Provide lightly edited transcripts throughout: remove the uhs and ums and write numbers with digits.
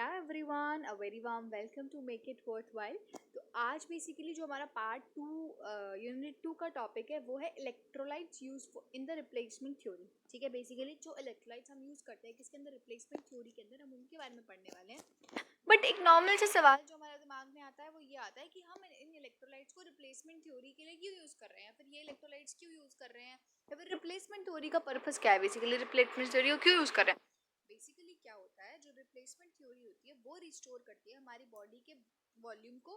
Everyone, a very warm welcome to make it worthwhile. तो आज basically जो हमारा पार्ट 2 यूनिट 2 का टॉपिक है वो है electrolytes use in the replacement theory. ठीक है, बेसिकली जो इलेक्ट्रोलाइट्स हम यूज़ करते हैं किसके अंदर, रिप्लेसमेंट थ्योरी के अंदर, हम उनके बारे में पढ़ने वाले हैं। बट एक नॉर्मल से सवाल जो हमारे दिमाग में आता है वो ये आता है कि हम इन इलेक्ट्रोलाइट्स को रिप्लेसमेंट थ्योरी के लिए क्यों यूज़ कर रहे हैं, फिर ये इलेक्ट्रोलाइट्स क्यों यूज़ कर रहे हैं, या फिर रिप्लेसमेंट थ्योरी का पर्पस क्या है, बेसिकली रिप्लेसमेंट थ्योरी को क्यों यूज़ कर रहे हैं। बेसिकली क्या होता है, जो रिप्लेसमेंट थ्योरी होती है वो रिस्टोर करती है हमारी बॉडी के वॉल्यूम को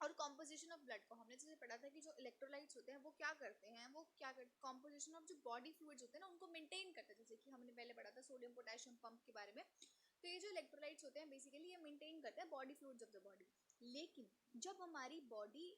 और कॉम्पोजिशन ऑफ ब्लड को। हमने जैसे पढ़ा था कि जो इलेक्ट्रोलाइट्स होते हैं वो क्या करते हैं, वो क्या करते, कॉम्पोजिशन ऑफ जो बॉडी फ्लूइड्स होते हैं ना उनको मेंटेन करते हैं। जैसे कि हमने पहले पढ़ा था सोडियम पोटेशियम पंप के बारे में। तो ये जो इलेक्ट्रोलाइट्स होते हैं बेसिकली ये मेंटेन करते हैं body fluids of the body. लेकिन जब हमारी बॉडी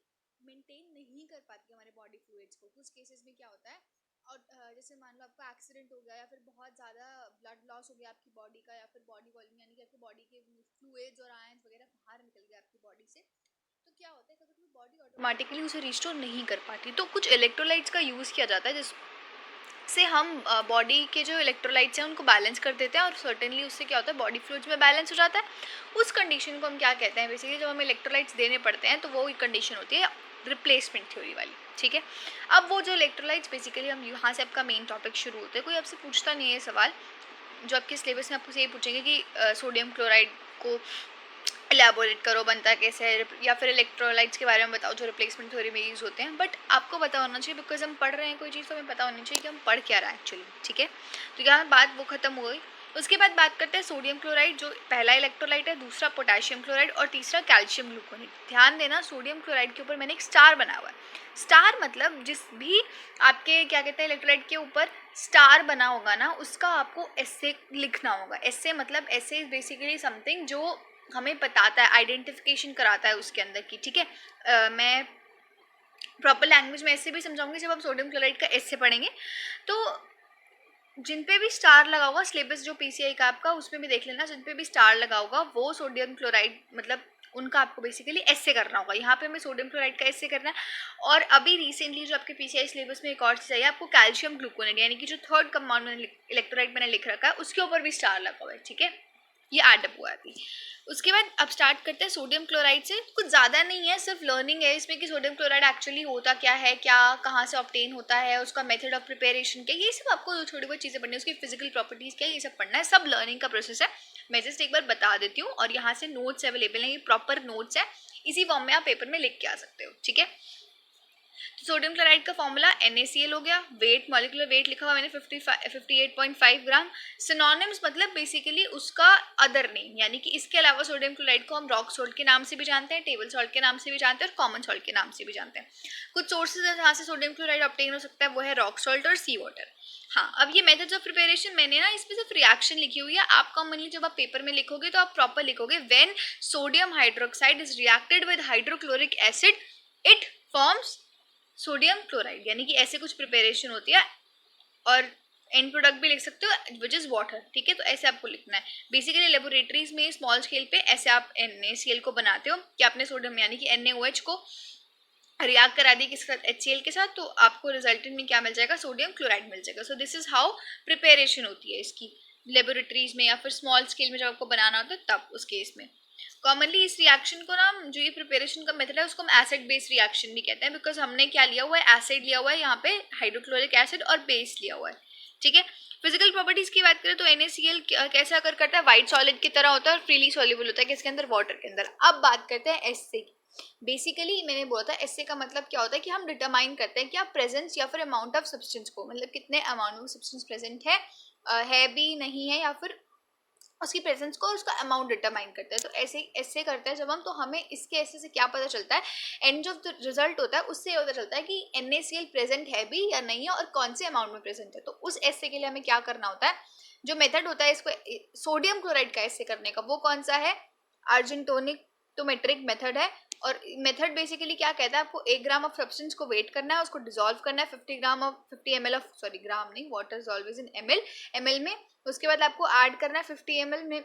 मेंटेन नहीं कर पाती हमारे बॉडी फ्लूइड्स को, कुछ केसेस में क्या होता है, और जैसे मान लो आपका एक्सीडेंट हो गया या फिर बहुत ज़्यादा ब्लड लॉस हो गया आपकी बॉडी का, या फिर बॉडी वॉल्यूम यानी कि आपकी बॉडी के फ्लूइड्स और आयंस वगैरह बाहर निकल गए आपकी बॉडी से, तो क्या होता है, कभी कभी बॉडी ऑटोमेटिकली उसे रिस्टोर नहीं कर पाती। तो कुछ इलेक्ट्रोलाइट्स का यूज़ किया जाता है जिससे हम बॉडी के जो इलेक्ट्रोलाइट्स हैं उनको बैलेंस कर देते हैं, और सर्टेनली उससे क्या होता है, बॉडी फ्लूइड्स में बैलेंस हो जाता है। उस कंडीशन को हम क्या कहते हैं, बेसिकली जब हमें इलेक्ट्रोलाइट्स देने पड़ते हैं तो वो कंडीशन होती है रिप्लेसमेंट थ्योरी वाली। ठीक है, अब वो जो इलेक्ट्रोलाइट्स बेसिकली हम यहाँ से आपका मेन टॉपिक शुरू होता है। कोई आपसे पूछता नहीं है सवाल, जो आपके सिलेबस में आपको से ये पूछेंगे कि सोडियम क्लोराइड को एलैबोरेट करो, बनता कैसे है, या फिर इलेक्ट्रोलाइट्स के बारे में बताओ जो रिप्लेसमेंट थ्योरी में यूज़ होते हैं। बट आपको पता होना चाहिए, बिकॉज हम पढ़ रहे हैं कोई चीज़ तो हमें पता होनी चाहिए कि हम पढ़ क्या रहा है एक्चुअली। ठीक है, तो यहाँ बात वो खत्म हो गई। उसके बाद बात करते हैं सोडियम क्लोराइड, जो पहला इलेक्ट्रोलाइट है, दूसरा पोटेशियम क्लोराइड और तीसरा कैल्शियम ग्लूकोनेट। ध्यान देना, सोडियम क्लोराइड के ऊपर मैंने एक स्टार बना हुआ है। स्टार मतलब जिस भी आपके क्या कहते हैं इलेक्ट्रोलाइट के ऊपर स्टार बना होगा ना, उसका आपको एसे लिखना होगा। एसे मतलब एसे इज बेसिकली समथिंग जो हमें बताता है, आइडेंटिफिकेशन कराता है उसके अंदर की। ठीक है, मैं प्रॉपर लैंग्वेज में ऐसे भी समझाऊंगी जब हम सोडियम क्लोराइड का ऐसे पढ़ेंगे। तो जिन पे भी स्टार लगा होगा, सिलेबस जो पीसीआई का आपका उसमें भी देख लेना, जिन पे भी स्टार लगा होगा वो सोडियम क्लोराइड मतलब उनका आपको बेसिकली ऐसे करना होगा। यहाँ पे हमें सोडियम क्लोराइड का ऐसे करना है। और अभी रिसेंटली जो आपके पीसीआई सिलेबस में एक और चीज़ आई है, आपको कैल्शियम ग्लूकोनेट यानी कि जो थर्ड कंपाउंड में इलेक्ट्रोलाइट मैंने लिख रखा है उसके ऊपर भी स्टार लगा हुआ है। ठीक है, ये एडअप हुआ है अभी। उसके बाद अब स्टार्ट करते हैं सोडियम क्लोराइड से। कुछ ज़्यादा नहीं है, सिर्फ लर्निंग है इसमें कि सोडियम क्लोराइड एक्चुअली होता क्या है, क्या कहाँ से ऑब्टेन होता है, उसका मेथड ऑफ प्रिपरेशन क्या, ये सब आपको थोड़ी बहुत चीज़ें पढ़नी है, उसकी फिजिकल प्रॉपर्टीज़ क्या, ये सब पढ़ना है। सब लर्निंग का प्रोसेस है, मैं जस्ट एक बार बता देती हूँ। और यहाँ से नोट्स अवेलेबल हैं, ये प्रॉपर नोट्स है, इसी फॉर्म में आप पेपर में लिख के आ सकते हो। ठीक है, सोडियम क्लोराइड का फॉर्मूला NaCl हो गया। वेट, मॉलिक्यूलर वेट लिखा हुआ मैंने 58.5 ग्राम। सिनोनिम्स मतलब बेसिकली उसका अदर नेम, यानी कि इसके अलावा सोडियम क्लोराइड को हम रॉक सॉल्ट के नाम से भी जानते हैं, टेबल सॉल्ट के नाम से भी जानते हैं, और कॉमन सॉल्ट के नाम से भी जानते हैं। कुछ सोर्सेज जहाँ से सोडियम क्लोराइड ऑब्टेन हो सकता है वो है रॉक सॉल्ट और सी वाटर। हाँ, अब ये मेथड्स ऑफ प्रिपरेशन मैंने ना इसमें सिर्फ रिएक्शन लिखी हुई है। आप कॉमनली जब आप पेपर में लिखोगे तो आप प्रॉपर लिखोगे, when sodium hydroxide is reacted with hydrochloric acid it forms sodium chloride, यानी कि ऐसे कुछ प्रिपरेशन होती है। और एंड प्रोडक्ट भी लिख सकते हो विच इज वाटर। ठीक है, तो ऐसे आपको लिखना है। बेसिकली लेबोरेटरीज में स्मॉल स्केल पे ऐसे आप NaCl को बनाते हो कि आपने सोडियम यानी कि NaOH को रिएक्ट करा दी किसके साथ, HCl के साथ, तो आपको रिजल्टेंट में क्या मिल जाएगा, सोडियम क्लोराइड मिल जाएगा। So this is how preparation होती है इसकी लेबोरेटरीज में, या फिर स्मॉल स्केल में जब आपको बनाना होता है तब उस केस में। कॉमनली इस रिएक्शन को ना, जो ये प्रिपरेशन का मेथड है उसको हम एसिड बेस रिएक्शन भी कहते हैं, बिकॉज हमने क्या लिया हुआ है, एसिड लिया हुआ है यहाँ पे, हाइड्रोक्लोरिक एसिड और बेस लिया हुआ है। ठीक है, फिजिकल प्रॉपर्टीज की बात करें तो NaCl कैसा अगर करता है, व्हाइट सॉलिड की तरह होता है और फ्रीली सॉल्युबल होता है किसके अंदर, वाटर के अंदर। अब बात करते हैं एसए की। बेसिकली मैंने बोला था एसए का मतलब क्या होता है कि हम डिटरमाइन करते हैं क्या प्रेजेंस या फिर अमाउंट ऑफ सब्सटेंस को, मतलब कितने अमाउंट में सब्सटेंस प्रेजेंट है भी नहीं है, या फिर उसकी प्रेजेंस को, उसका अमाउंट डिटरमाइन करते हैं। तो ऐसे ऐसे करते हैं जब हम, तो हमें इसके ऐसे से क्या पता चलता है, एंड जो रिजल्ट होता है उससे ये पता चलता है कि NaCl प्रेजेंट है भी या नहीं है और कौन से अमाउंट में प्रेजेंट है। तो उस ऐसे के लिए हमें क्या करना होता है, जो मेथड होता है इसको सोडियम क्लोराइड का ऐसे करने का, वो कौन सा है, अर्जेंटोनिक मेथड है। और मेथड बेसिकली क्या कहता है, आपको 1 ग्राम ऑफ सब्सटेंस को वेट करना है, उसको डिसॉल्व करना है 50 ml ऑफ, सॉरी ग्राम नहीं, water is always in ml में। उसके बाद आपको ऐड करना है 50 ml में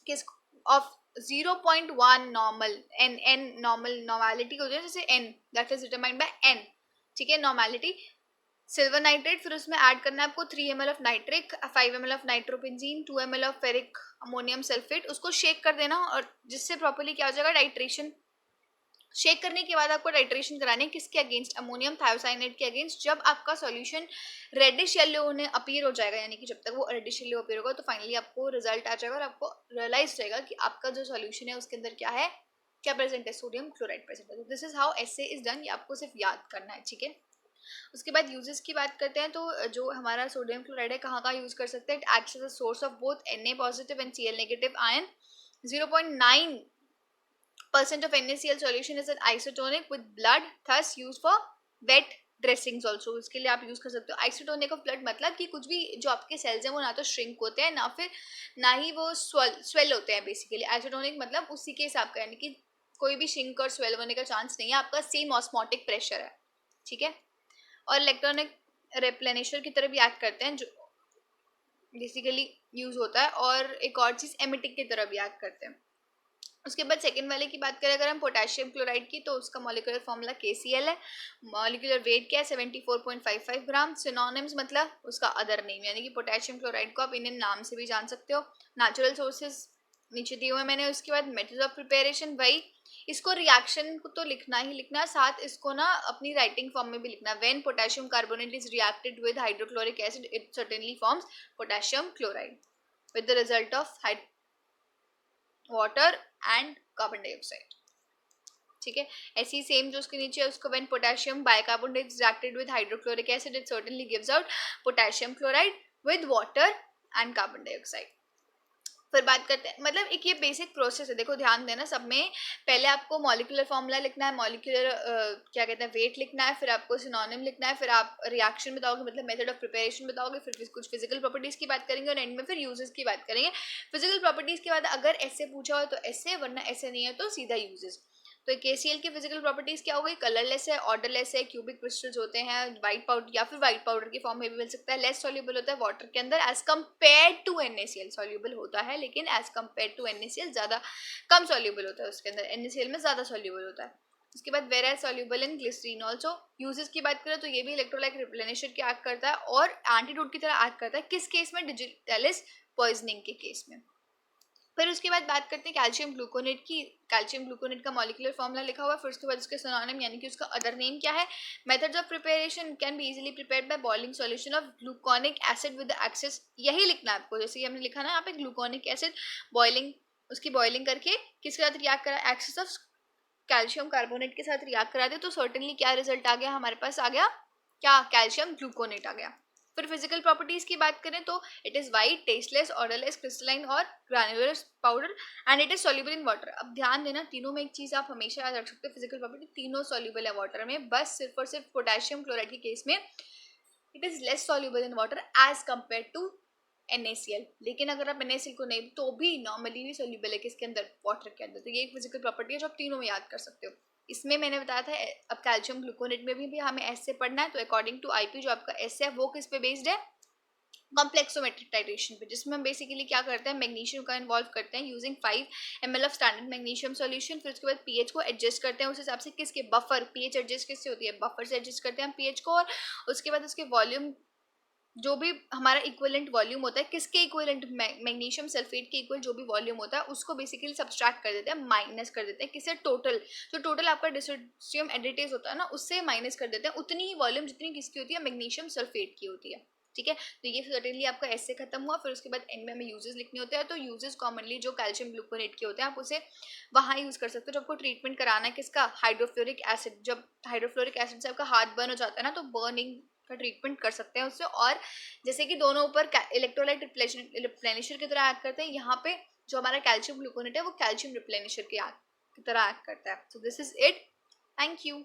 किस of 0.1 normal, n normal, normality होती है जैसे n, that is determined by n। ठीक है, नॉर्मेलिटी सिल्वर नाइट्रेट, फिर उसमें ऐड करना है आपको 3 ml of nitric, 5 ml of nitrobenzene, 2 ml of ferric ammonium sulphate, उसको शेक कर देना और जिससे प्रॉपर्ली क्या हो जाएगा टाइट्रेशन। शेक करने के बाद आपको टाइट्रेशन कराने किसके अगेंस्ट, अमोनियम थायोसाइनेट के अगेंस्ट। जब आपका सॉल्यूशन रेडिश येलो होने अपीयर हो जाएगा, यानी कि जब तक वो रेडिश येलो अपीयर होगा, तो फाइनली आपको रिजल्ट आ जाएगा और आपको रियलाइज रहेगा कि आपका जो सॉल्यूशन है उसके अंदर क्या है, क्या प्रेजेंट है, सोडियम क्लोराइड प्रेजेंट है। This is how assay is done, ये आपको सिर्फ याद करना है, ठीक है। उसके बाद यूजेस की बात करते हैं, तो जो हमारा सोडियम क्लोराइड है कहाँ कहाँ यूज कर सकते हैं, it acts as a source of both Na positive and Cl negative ion. 0.9% of NaCl solution is an isotonic with blood, thus used for wet dressings also. इसके लिए आप यूज कर सकते हो। आइसोटोनिक ऑफ ब्लड मतलब कि कुछ भी जो आपके सेल्स हैं वो ना तो श्रिंक होते हैं ना ही वो स्वेल होते हैं। बेसिकली आइसोटोनिक मतलब उसी के हिसाब का, यानी कि कोई भी श्रिंक और स्वेल होने का चांस नहीं है, आपका सेम ऑस्मोटिक प्रेशर है, ठीक है। और इलेक्ट्रॉनिक रिप्लेनिशर की तरह भी एक्ट करते हैं, जो बेसिकली यूज होता है। और एक और चीज एमिटिक की तरह भी एक्ट करते हैं। उसके बाद सेकंड वाले की बात करें अगर हम पोटेशियम क्लोराइड की, तो उसका मॉलिक्यूलर फॉर्मूला KCl है। मॉलिक्यूलर वेट क्या है 74.55 ग्राम। सिनोनिम्स मतलब उसका अदर नेम, यानी कि पोटेशियम क्लोराइड को आप इंडियन नाम से भी जान सकते हो। नेचुरल सोर्सेज नीचे दिए हुए मैंने। उसके बाद मेथड ऑफ प्रिपेरेशन, वही इसको रिएक्शन को तो लिखना ही लिखना, साथ इसको ना अपनी राइटिंग फॉर्म में भी लिखना। When potassium carbonate is reacted with hydrochloric acid it certainly forms potassium chloride with the result of water and carbon dioxide, ठीक है। ऐसे ही सेम जो उसके नीचे है उसको when potassium bicarbonate is reacted with hydrochloric acid it certainly gives out potassium chloride with water and carbon dioxide. फिर बात करते हैं, मतलब एक ये बेसिक प्रोसेस है, देखो ध्यान देना सब में। पहले आपको मॉलिक्यूलर फॉर्मूला लिखना है, मॉलिक्यूलर क्या कहते हैं वेट लिखना है, फिर आपको सिनोनिम लिखना है, फिर आप रिएक्शन बताओगे मतलब मेथड ऑफ प्रिपरेशन बताओगे, फिर कुछ फिजिकल प्रॉपर्टीज की बात करेंगे और एंड में फिर यूजेस की बात करेंगे। फिजिकल प्रॉपर्टीज के बाद अगर ऐसे पूछा हो तो ऐसे, वरना ऐसे नहीं है तो सीधा यूजेस। तो KCl की फिजिकल प्रॉपर्टीज क्या हो गई, कलरलेस है, ऑर्डरलेस है, क्यूबिक क्रिस्टल्स होते हैं, व्हाइट पाउडर या फिर व्हाइट पाउडर की फॉर्म में भी मिल सकता है, लेस सॉल्युबल होता है वाटर के अंदर as compare to NaCl। Soluble होता है लेकिन एज कम्पेयर टू NaCl ज्यादा कम सॉल्युबल होता है, उसके अंदर NaCl में ज्यादा सॉल्युबल होता है। उसके बाद whereas soluble in glycerin also. Uses की बात करें तो ये भी इलेक्ट्रोलाइट रिप्लेनिशर की एक्ट करता है और एंटीडोट की तरह एक्ट करता है। किस केस में, डिजिटलिस पॉइजनिंग के केस में। फिर उसके बाद बात करते हैं कैल्शियम ग्लूकोनेट की। कैल्शियम ग्लूकोनेट का मॉलिक्यूलर फॉर्मूला लिखा हुआ है, फिर उसके बाद उसके सिनोनिम यानी कि उसका अदर नेम क्या है। Methods of preparation can be easily prepared by boiling solution of gluconic acid with excess, यही लिखना है आपको, जैसे कि हमने लिखा ना यहाँ पे ग्लूकोनिक एसिड बॉइलिंग, उसकी बॉइलिंग करके किसके साथ रिएक्ट करा, एक्सेस ऑफ कैल्शियम कार्बोनेट के साथ रिएक्ट करा दे, तो सर्टेनली क्या रिजल्ट आ गया हमारे पास, आ गया क्या, कैल्शियम ग्लूकोनेट आ गया। फिर फिजिकल प्रॉपर्टीज की बात करें तो it is white, tasteless, odourless, crystalline और granular powder and it is soluble in water. अब ध्यान देना तीनों में एक चीज आप हमेशा याद रख सकते हो, फिजिकल प्रॉपर्टी तीनों सॉल्युबल है वाटर में, बस सिर्फ और सिर्फ पोटेशियम क्लोराइड के केस में it is less soluble in water as compare to NaCl। लेकिन अगर आप NaCl को नहीं तो भी नॉर्मली भी सॉल्युबल है किसके अंदर, वाटर के अंदर। तो ये एक फिजिकल प्रॉपर्टी है जो आप तीनों में याद कर सकते हो। इसमें मैंने बताया था अब कैल्शियम ग्लूकोनेट में भी हमें एस से पढ़ना है, तो अकॉर्डिंग टू IP जो आपका एस है वो किस पे बेस्ड है, कॉम्प्लेक्सोमेट्रिक टाइट्रेशन पे, जिसमें हम बेसिकली क्या करते हैं, मैग्नीशियम का इन्वॉल्व करते हैं using 5 ml of standard magnesium solution. फिर उसके बाद pH को एडजस्ट करते हैं उस हिसाब से, किसके, बफर, pH एडजस्ट किससे होती है, बफर से एडजस्ट करते हैं हम pH को। और उसके बाद उसके वॉल्यूम, जो भी हमारा इक्विवेलेंट वॉल्यूम होता है, किसके इक्विवेलेंट, मैग्नीशियम सल्फेट के इक्वल जो भी वॉल्यूम होता है उसको बेसिकली सब्सट्रैक्ट कर देते हैं, माइनस कर देते हैं, किससे, टोटल, जो टोटल आपका डिसोसियम एडिटेज होता है ना उससे माइनस कर देते हैं उतनी ही वॉल्यूम जितनी किसकी होती है, मैग्नीशियम सल्फेट की होती है, ठीक है। तो ये सर्टेनली आपका ऐसे खत्म हुआ। फिर उसके बाद एंड में हमें यूजेस लिखने होते हैं, तो यूजेस कॉमनली जो कैल्शियम ग्लूकोनेट के होते हैं आप उसे वहाँ यूज कर सकते हो जब आपको ट्रीटमेंट कराना है किसका, हाइड्रोफ्लोरिक एसिड। जब हाइड्रोफ्लोरिक एसिड से आपका हाथ बर्न हो जाता है ना, तो बर्निंग का ट्रीटमेंट कर सकते हैं उससे। और जैसे कि दोनों ऊपर इलेक्ट्रोलाइट रिप्लेनिशर की तरह एक्ट करते हैं, यहाँ पे जो हमारा कैल्शियम ग्लूकोनेट है वो कैल्शियम रिप्लेनिशर की तरह एक्ट करता है। So this is it, thank you.